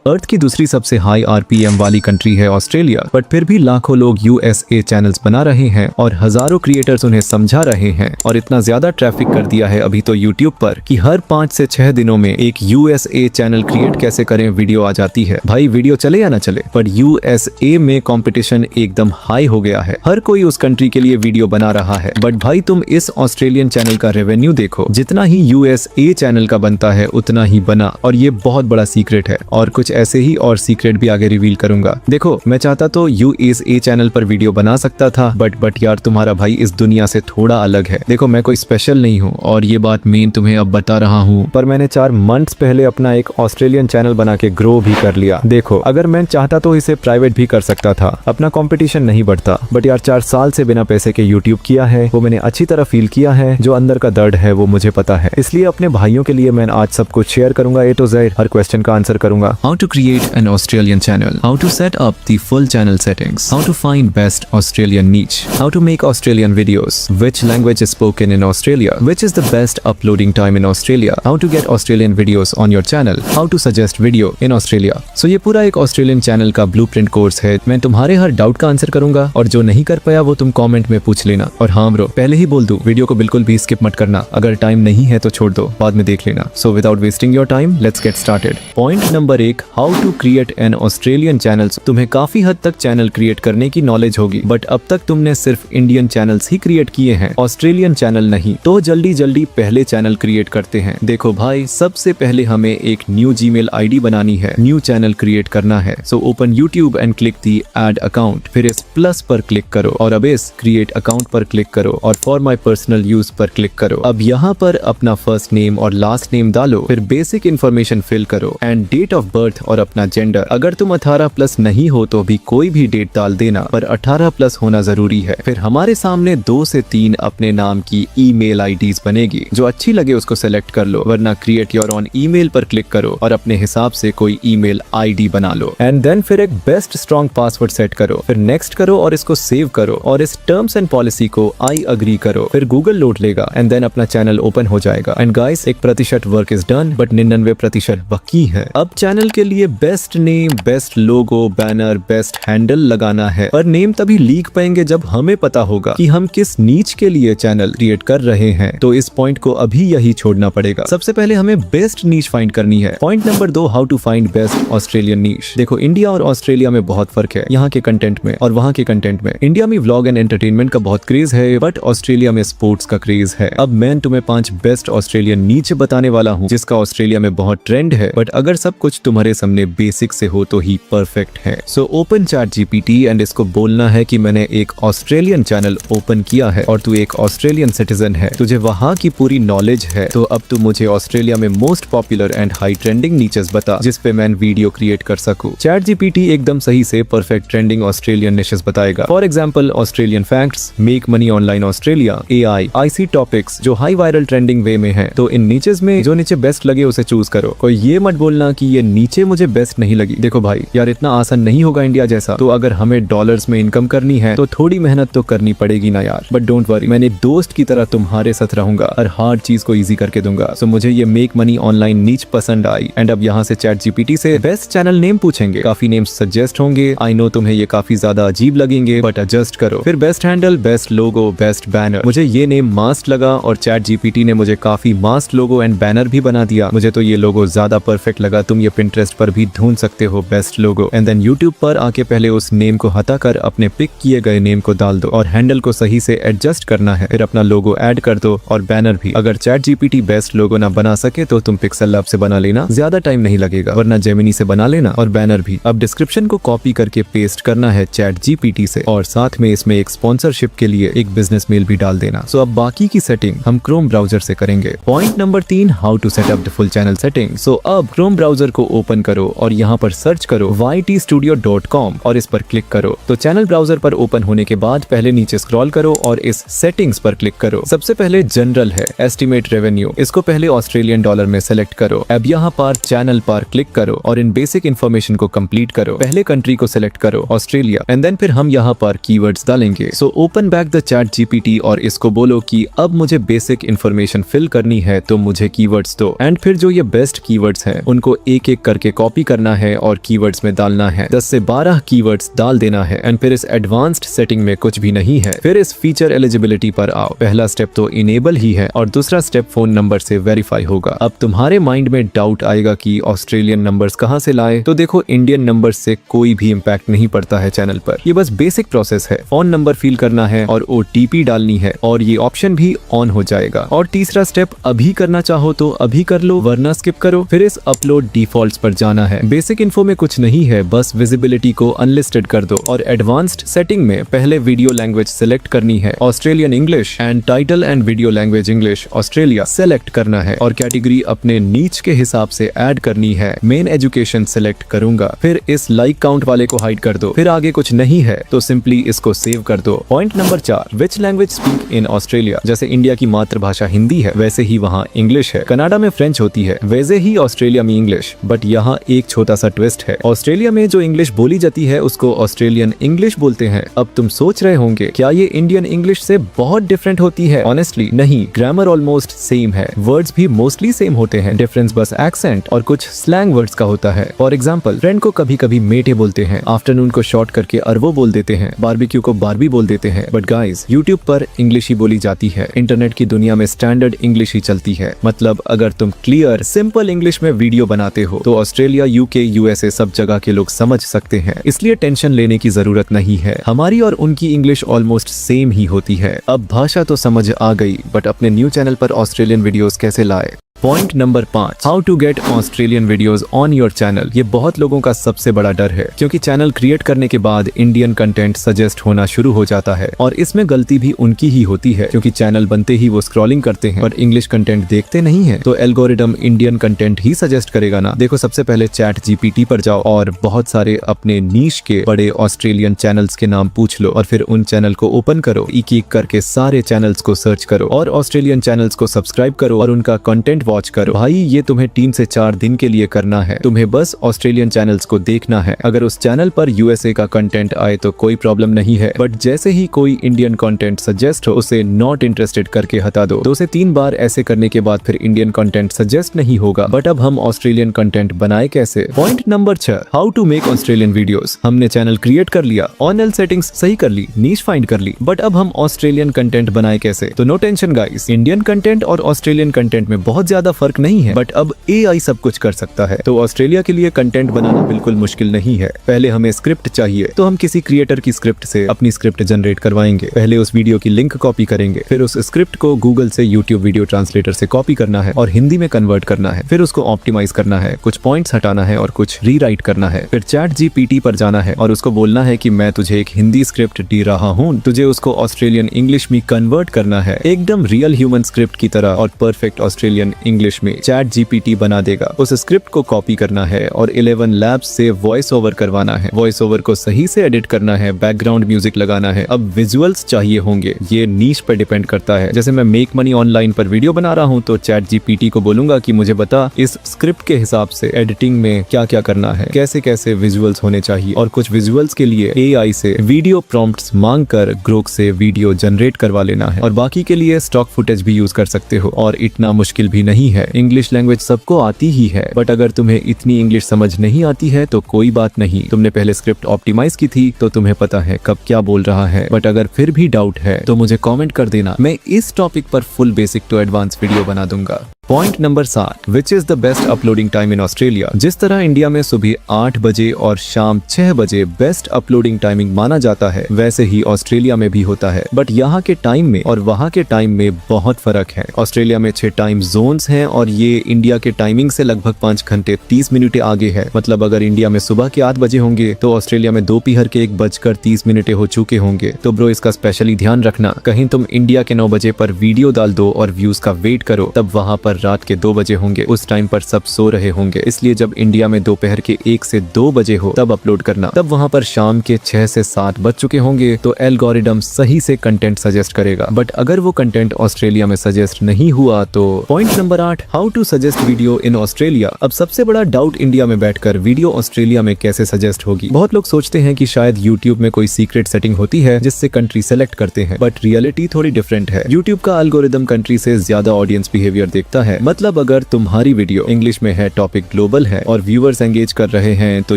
अर्थ की दूसरी सबसे हाई आरपीएम वाली कंट्री है ऑस्ट्रेलिया, बट फिर भी लाखों लोग यूएसए चैनल्स बना रहे हैं और हजारों क्रिएटर्स उन्हें समझा रहे हैं और इतना ज्यादा ट्रैफिक कर दिया है अभी तो यूट्यूब पर कि हर 5 से 6 दिनों में एक यूएसए चैनल क्रिएट कैसे करें वीडियो आ जाती है। भाई वीडियो चले या ना चले, पर यूएसए में कंपटीशन एकदम हाई हो गया है। हर कोई उस कंट्री के लिए वीडियो बना रहा है। बट भाई तुम इस ऑस्ट्रेलियन चैनल का रेवेन्यू देखो, जितना ही यूएसए चैनल का बनता है उतना ही बना, और ये बहुत बड़ा सीक्रेट है और कुछ ऐसे ही और सीक्रेट भी आगे रिवील करूंगा। देखो मैं चाहता तो यूएसए चैनल पर वीडियो बना सकता था, बट यार तुम्हारा भाई इस दुनिया से थोड़ा अलग है। देखो मैं कोई स्पेशल नहीं हूँ और ये बात मेन तुम्हें अब बता रहा हूँ, पर मैंने 4 मंथ्स पहले अपना एक ऑस्ट्रेलियन चैनल बना के ग्रो भी कर लिया। देखो अगर मैं चाहता तो इसे प्राइवेट भी कर सकता था, अपना कंपटीशन नहीं बढ़ता, बट यार 4 साल से बिना पैसे के यूट्यूब किया है, वो मैंने अच्छी तरह फील किया है। जो अंदर का दर्द है वो मुझे पता है, इसलिए अपने भाइयों के लिए मैं आज सब कुछ शेयर करूंगा, ए टू जेड हर क्वेश्चन का आंसर करूंगा। How to create an Australian channel, how to set up the full channel settings, how to find best Australian niche, how to make Australian videos, which language is spoken in Australia, which is the best uploading time in Australia, how to get Australian videos on your channel, how to suggest video in Australia. So ये पूरा एक Australian channel का blueprint course है। मैं तुम्हारे हर doubt का answer करूंगा और जो नहीं कर पाया वो तुम कमेंट में पूछ लेना। और हाँ ब्रो, पहले ही बोल दूं, वीडियो को बिल्कुल भी स्किप मत करना, अगर टाइम नहीं है तो छोड़ दो, बाद में देख लेना। So without wasting your time let's get started. Point number 1, how to create an Australian channels. तुम्हें काफी हद तक चैनल क्रिएट करने की नॉलेज होगी, बट अब तक तुमने सिर्फ इंडियन चैनल्स ही क्रिएट किए हैं, ऑस्ट्रेलियन चैनल नहीं। तो जल्दी पहले चैनल क्रिएट करते हैं। देखो भाई, सबसे पहले हमें एक न्यू जीमेल आईडी बनानी है, न्यू चैनल क्रिएट करना है। So open YouTube and click the add account, फिर इस प्लस पर क्लिक करो और अब इस क्रिएट अकाउंट पर क्लिक करो और फॉर माई पर्सनल यूज पर क्लिक करो। अब यहाँ पर अपना फर्स्ट नेम और लास्ट नेम डालो, फिर बेसिक इन्फॉर्मेशन फिल करो एंड डेट ऑफ बर्थ और अपना जेंडर। अगर तुम 18+ नहीं हो तो भी कोई भी डेट डाल देना, पर 18+ होना जरूरी है। फिर हमारे सामने 2 से 3 अपने नाम की ईमेल आईडीज बनेगी, जो अच्छी लगे उसको सेलेक्ट कर लो, वरना क्रिएट योर ऑन ईमेल पर क्लिक करो और अपने हिसाब से कोई ईमेल आईडी बना लो। एंड देन फिर एक बेस्ट स्ट्रॉन्ग पासवर्ड सेट करो, फिर नेक्स्ट करो और इसको सेव करो और इस टर्म्स एंड पॉलिसी को आई अग्री करो। फिर गूगल लोड लेगा एंड देन अपना चैनल ओपन हो जाएगा। And guys, 1% work is done, but 99% बाकी है। अब चैनल के लिए बेस्ट नेम, बेस्ट लोगो, बैनर, बेस्ट हैंडल लगाना है, पर नेम तभी लीक पाएंगे जब हमें पता होगा कि हम किस नीच के लिए चैनल क्रिएट कर रहे हैं। तो इस पॉइंट को अभी यही छोड़ना पड़ेगा। सबसे पहले हमें बेस्ट नीच फाइंड करनी है। Point number 2, how to find best Australian niche. देखो इंडिया और ऑस्ट्रेलिया में बहुत फर्क है, यहाँ के कंटेंट में और वहाँ के कंटेंट में। इंडिया में व्लॉग एंड एंटरटेनमेंट का बहुत क्रेज है, बट ऑस्ट्रेलिया में स्पोर्ट्स का क्रेज है। अब मैं तुम्हें 5 बेस्ट ऑस्ट्रेलियन नीच बताने वाला हूँ, जिसका ऑस्ट्रेलिया में बहुत ट्रेंड है, बट अगर सब कुछ तुम्हारे सामने बेसिक से हो तो ही परफेक्ट है। सो ओपन ChatGPT एंड इसको बोलना है कि मैंने एक ऑस्ट्रेलियन चैनल ओपन किया है और तू एक ऑस्ट्रेलियन सिटीजन है, तुझे वहाँ की पूरी नॉलेज है, तो अब तू मुझे ऑस्ट्रेलिया में most popular and high trending niches बता, जिसपे मैं वीडियो क्रिएट कर सकूं। ChatGPT एकदम सही से परफेक्ट ट्रेंडिंग ऑस्ट्रेलियन निशेस बताएगा। For example, Australian facts, make money online Australia, AI, IC topics जो हाई वायरल ट्रेंडिंग वे में है। तो इन नीचेस में जो नीचे बेस्ट लगे उसे चूज करो। कोई ये मत बोलना कि ये नीचे मुझे बेस्ट नहीं लगी। देखो भाई यार, इतना आसान नहीं होगा इंडिया जैसा, तो अगर हमें डॉलर्स में इनकम करनी है तो थोड़ी मेहनत तो करनी पड़ेगी ना यार। बट डोंट वरी, मैंने दोस्त की तरह तुम्हारे साथ रहूंगा और हार्ड चीज को इजी करके दूंगा। सो मुझे ये मेक मनी ऑनलाइन नीच पसंद आई एंड अब यहाँ से ChatGPT से बेस्ट चैनल नेम पूछेंगे। काफी नेम्स सजेस्ट होंगे, आई नो तुम्हें ये काफी ज्यादा अजीब लगेंगे, बट एडजस्ट करो। फिर बेस्ट हैंडल, बेस्ट लोगो, बेस्ट बैनर। मुझे ये नेम मास्ट लगा और ChatGPT ने मुझे काफी मास्ट लोगो एंड बैनर भी बना दिया। मुझे तो ये लोगो ज्यादा परफेक्ट लगा। तुम ये पिंटरेस्ट पर भी ढूंढ सकते हो best logo. And then YouTube पर आके पहले उस नेम को हटाकर अपने पिक किए गए नेम को डाल दो और हैंडल को सही से एडजस्ट करना है। फिर अपना लोगो ऐड कर दो और बैनर भी। अगर ChatGPT बेस्ट लोगो ना बना सके तो तुम पिक्सेल लैब से बना लेना, ज्यादा टाइम नहीं लगेगा, वरना जेमिनी से बना लेना। और बैनर भी अब डिस्क्रिप्शन को कॉपी करके पेस्ट करना है ChatGPT से, और साथ में इसमें एक स्पॉन्सरशिप के लिए एक बिजनेस मेल भी डाल देना। सो अब बाकी की सेटिंग हम क्रोम ब्राउजर से करेंगे। Point number 3, how to set up the full channel setting. So अब क्रोम ब्राउजर को ओपन करो और यहाँ पर सर्च करो ytstudio.com और इस पर क्लिक करो। तो चैनल ब्राउजर पर ओपन होने के बाद पहले नीचे स्क्रॉल करो और इस सेटिंग्स पर क्लिक करो। सबसे पहले जनरल है, एस्टिमेट रेवेन्यू, इसको पहले ऑस्ट्रेलियन डॉलर में सेलेक्ट करो। अब यहाँ पर चैनल पर क्लिक करो और इन बेसिक इन्फॉर्मेशन को कंप्लीट करो। पहले कंट्री को सिलेक्ट करो, ऑस्ट्रेलिया, एंड देन फिर हम यहाँ पर कीवर्ड्स डालेंगे। So open back the ChatGPT और इसको बोलो कि अब मुझे बेसिक इन्फॉर्मेशन फिल करनी है, तो मुझे कीवर्ड्स दो। एंड फिर जो ये बेस्ट कीवर्ड्स हैं उनको एक एक करके कॉपी करना है और कीवर्ड्स में डालना है। 10 से 12 कीवर्ड्स डाल देना है एंड फिर इस एडवांस्ड सेटिंग में कुछ भी नहीं है। फिर इस फीचर एलिजिबिलिटी पर आओ। पहला स्टेप तो इनेबल ही है और दूसरा स्टेप फोन नंबर से वेरीफाई होगा। अब तुम्हारे माइंड में डाउट आएगा कि ऑस्ट्रेलियन नंबर्स कहां से लाए, तो देखो इंडियन नंबर से कोई भी इम्पैक्ट नहीं पड़ता है चैनल पर। ये बस बेसिक प्रोसेस है। फोन नंबर फिल करना है और OTP डालनी है और ये ऑप्शन भी ऑन हो जाएगा। और तीसरा स्टेप अभी करना चाहो तो अभी कर लो, वरना स्किप करो। फिर इस अपलोड डिफॉल्ट्स पर जाना है। बेसिक इन्फो में कुछ नहीं है, बस विजिबिलिटी को अनलिस्टेड कर दो और एडवांस्ड सेटिंग में पहले वीडियो लैंग्वेज सिलेक्ट करनी है, Australian English, and title and video language English Australia select करना है और कैटेगरी अपने नीच के हिसाब से ऐड करनी है। मेन एजुकेशन सिलेक्ट करूंगा। फिर इस लाइक काउंट वाले को हाइड कर दो। फिर आगे कुछ नहीं है तो सिंपली इसको सेव कर दो। Point number 4, which language speak in Australia. जैसे इंडिया की मातृभाषा हिंदी है वैसे ही वहाँ इंग्लिश है। कनाडा में फ्रेंच होती है, वैसे ही ऑस्ट्रेलिया में इंग्लिश। बट यहाँ एक छोटा सा ट्विस्ट है। ऑस्ट्रेलिया में जो इंग्लिश बोली जाती है उसको ऑस्ट्रेलियन इंग्लिश बोलते हैं। अब तुम सोच रहे होंगे क्या ये इंडियन इंग्लिश से बहुत डिफरेंट होती है? ऑनेस्टली नहीं, ग्रामर ऑलमोस्ट सेम है, वर्ड्स भी मोस्टली सेम होते हैं। डिफरेंस बस एक्सेंट और कुछ स्लैंग वर्ड्स का होता है। फॉर एग्जाम्पल, फ्रेंड को कभी कभी मेटे बोलते हैं, आफ्टरनून को शॉर्ट करके अरवो बोल देते हैं, बारबेक्यू को बारबी बोल देते हैं। बट गाइस, यूट्यूब पर इंग्लिश ही बोली जाती है। इंटरनेट की दुनिया में स्टैंडर्ड इंग्लिश ही चलती है। मतलब अगर तुम क्लियर सिंपल इंग्लिश में वीडियो बनाते हो तो ऑस्ट्रेलिया, UK, USA सब जगह के लोग समझ सकते हैं। इसलिए टेंशन लेने की जरूरत नहीं है। हमारी और उनकी इंग्लिश ऑलमोस्ट सेम ही होती है। अब भाषा तो समझ आ गई, बट अपने न्यू चैनल पर ऑस्ट्रेलियन वीडियोस कैसे लाए? Point number 5, how to get Australian videos on your channel. ये बहुत लोगों का सबसे बड़ा डर है, क्योंकि चैनल क्रिएट करने के बाद इंडियन कंटेंट सजेस्ट होना शुरू हो जाता है और इसमें गलती भी उनकी ही होती है, क्योंकि चैनल बनते ही वो स्क्रॉलिंग करते हैं और इंग्लिश कंटेंट देखते नहीं है, तो एल्गोरिदम इंडियन कंटेंट ही सजेस्ट करेगा ना। देखो, सबसे पहले ChatGPT पर जाओ और बहुत सारे अपने नीश के बड़े ऑस्ट्रेलियन चैनल्स के नाम पूछ लो और फिर उन चैनल को ओपन करो, एक एक करके सारे चैनल्स को सर्च करो और ऑस्ट्रेलियन चैनल्स को सब्सक्राइब करो और उनका कंटेंट वॉच करो। भाई, ये तुम्हें 3 से 4 दिन के लिए करना है। तुम्हें बस ऑस्ट्रेलियन चैनल्स को देखना है। अगर उस चैनल पर USA का कंटेंट आए तो कोई प्रॉब्लम नहीं है, बट जैसे ही कोई इंडियन कंटेंट सजेस्ट हो उसे नॉट इंटरेस्टेड करके हटा दो। 2 से 3 बार ऐसे करने के बाद फिर इंडियन कंटेंट सजेस्ट नहीं होगा। बट अब हम ऑस्ट्रेलियन कंटेंट बनाए कैसे? Point number 6, how to make Australian videos. हमने चैनल क्रिएट कर लिया, ऑनएल सेटिंग्स सही कर ली, नीश फाइंड कर ली, बट अब हम ऑस्ट्रेलियन कंटेंट बनाए कैसे? तो no tension guys, Indian content और ऑस्ट्रेलियन कंटेंट में बहुत ज्यादा फर्क नहीं है, बट अब AI सब कुछ कर सकता है। तो ऑस्ट्रेलिया के लिए कंटेंट बनाना बिल्कुल मुश्किल नहीं है। पहले हमें स्क्रिप्ट चाहिए, तो हम किसी क्रिएटर की स्क्रिप्ट से अपनी स्क्रिप्ट जनरेट करवाएंगे। पहले उस वीडियो की लिंक कॉपी करेंगे, फिर उस स्क्रिप्ट को गूगल से YouTube वीडियो ट्रांसलेटर से कॉपी करना है और हिंदी में कन्वर्ट करना है। फिर उसको ऑप्टिमाइज करना है, कुछ पॉइंट्स हटाना है और कुछ रीराइट करना है। फिर ChatGPT पर जाना है और उसको बोलना है कि मैं तुझे एक हिंदी स्क्रिप्ट दे रहा हूँ, तुझे उसको ऑस्ट्रेलियन इंग्लिश में कन्वर्ट करना है, एकदम रियल ह्यूमन स्क्रिप्ट की तरह और परफेक्ट ऑस्ट्रेलियन इंग्लिश में। ChatGPT बना देगा। उस स्क्रिप्ट को कॉपी करना है और 11 लैब्स से वॉइस ओवर करवाना है। वॉइस ओवर को सही से एडिट करना है, बैकग्राउंड म्यूजिक लगाना है। अब विजुअल्स चाहिए होंगे, ये नीश पर डिपेंड करता है। जैसे मैं मेक मनी ऑनलाइन पर वीडियो बना रहा हूँ तो ChatGPT को बोलूंगा कि मुझे बता इस स्क्रिप्ट के हिसाब से एडिटिंग में क्या क्या करना है, कैसे कैसे विजुअल्स होने चाहिए, और कुछ विजुअल्स के लिए AI से वीडियो प्रॉम्प्ट्स मांग कर ग्रोक से वीडियो जनरेट करवा लेना है। और बाकी के लिए स्टॉक फुटेज भी यूज कर सकते हो और इतना मुश्किल भी नहीं है। इंग्लिश लैंग्वेज सबको आती ही है, बट अगर तुम्हें इतनी इंग्लिश समझ नहीं आती है तो कोई बात नहीं, तुमने पहले स्क्रिप्ट ऑप्टिमाइज की थी तो तुम्हें पता है कब क्या बोल रहा है। बट अगर फिर भी डाउट है तो मुझे कमेंट कर देना, मैं इस टॉपिक पर full basic to advance video बना दूंगा। Point number 7, which is the best uploading time in Australia. जिस तरह इंडिया में सुबह 8 बजे और शाम 6 बजे बेस्ट अपलोडिंग टाइमिंग माना जाता है, वैसे ही ऑस्ट्रेलिया में भी होता है। बट यहाँ के टाइम में और वहाँ के टाइम में बहुत फर्क है। ऑस्ट्रेलिया में 6 टाइम जोन्स हैं और ये इंडिया के टाइमिंग से लगभग 5 घंटे 30 मिनट आगे है। मतलब अगर इंडिया में सुबह के 8 बजे होंगे तो ऑस्ट्रेलिया में दोपहर के 1:30 हो चुके होंगे। तो ब्रो, इसका स्पेशली ध्यान रखना, कहीं तुम इंडिया के 9 बजे पर वीडियो डाल दो और व्यूज का वेट करो, तब वहाँ पर रात के 2 बजे होंगे। उस टाइम पर सब सो रहे होंगे, इसलिए जब इंडिया में दोपहर के 1 से 2 बजे हो तब अपलोड करना। तब वहाँ पर शाम के 6 से 7 बज चुके होंगे, तो एल्गोरिदम सही से कंटेंट सजेस्ट करेगा। बट अगर वो कंटेंट ऑस्ट्रेलिया में सजेस्ट नहीं हुआ तो point number 8, how to suggest video in Australia. अब सबसे बड़ा डाउट इंडिया में बैठकर वीडियो ऑस्ट्रेलिया में कैसे सजेस्ट होगी। बहुत लोग सोचते हैं कि शायद यूट्यूब में कोई सीक्रेट सेटिंग होती है जिससे कंट्री सेलेक्ट करते हैं, बट रियलिटी थोड़ी डिफरेंट है। यूट्यूब का एल्गोरिदम कंट्री से ज्यादा ऑडियंस बिहेवियर देखता है। मतलब अगर तुम्हारी वीडियो इंग्लिश में है, टॉपिक ग्लोबल है और व्यूअर्स एंगेज कर रहे हैं तो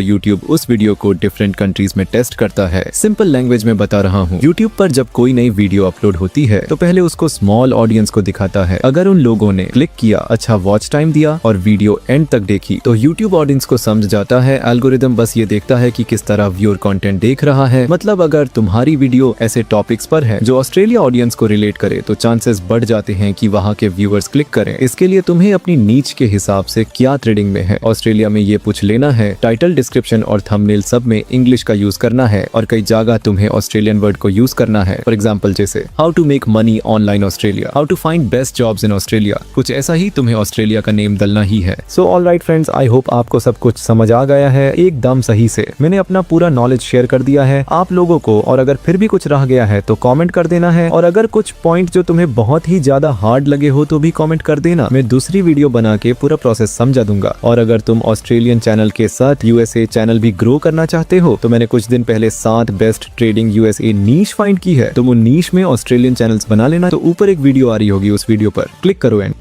यूट्यूब उस वीडियो को डिफरेंट कंट्रीज में टेस्ट करता है। सिंपल लैंग्वेज में बता रहा हूँ, यूट्यूब पर जब कोई नई वीडियो अपलोड होती है तो पहले उसको स्मॉल ऑडियंस को दिखाता है। अगर उन लोगों ने क्लिक किया, अच्छा वॉच टाइम दिया और वीडियो एंड तक देखी तो यूट्यूब ऑडियंस को समझ जाता है। एल्गोरिदम बस ये देखता है कि किस तरह व्यूअर कंटेंट देख रहा है। मतलब अगर तुम्हारी वीडियो ऐसे टॉपिक्स पर है जो ऑस्ट्रेलिया ऑडियंस को रिलेट करे तो चांसेस बढ़ जाते हैं कि वहाँ के व्यूअर्स क्लिक करें। इसके लिए तुम्हें अपनी नीच के हिसाब से क्या ट्रेडिंग में है ऑस्ट्रेलिया में ये पूछ लेना है। टाइटल, डिस्क्रिप्शन और थंबनेल सब में इंग्लिश का यूज करना है और कई जगह तुम्हें ऑस्ट्रेलियन वर्ड को यूज करना है। फॉर एग्जांपल जैसे how to make money online Australia, how to find best jobs in Australia. कुछ ऐसा ही तुम्हें ऑस्ट्रेलिया का नेम डालना ही है। So alright friends, I hope आपको सब कुछ समझ आ गया है एकदम सही से। मैंने अपना पूरा नॉलेज शेयर कर दिया है आप लोगों को, और अगर फिर भी कुछ रह गया है तो कमेंट कर देना है। और अगर कुछ पॉइंट जो तुम्हें बहुत ही ज्यादा हार्ड लगे हो तो भी कमेंट कर देना। मैं दूसरी वीडियो बना के पूरा प्रोसेस समझा दूंगा। और अगर तुम ऑस्ट्रेलियन चैनल के साथ यूएसए चैनल भी ग्रो करना चाहते हो तो मैंने कुछ दिन पहले 7 बेस्ट ट्रेडिंग यूएसए नीश फाइंड की है। तुम उन नीश में ऑस्ट्रेलियन चैनल्स बना लेना। तो ऊपर एक वीडियो आ रही होगी, उस वीडियो पर क्लिक करो एंड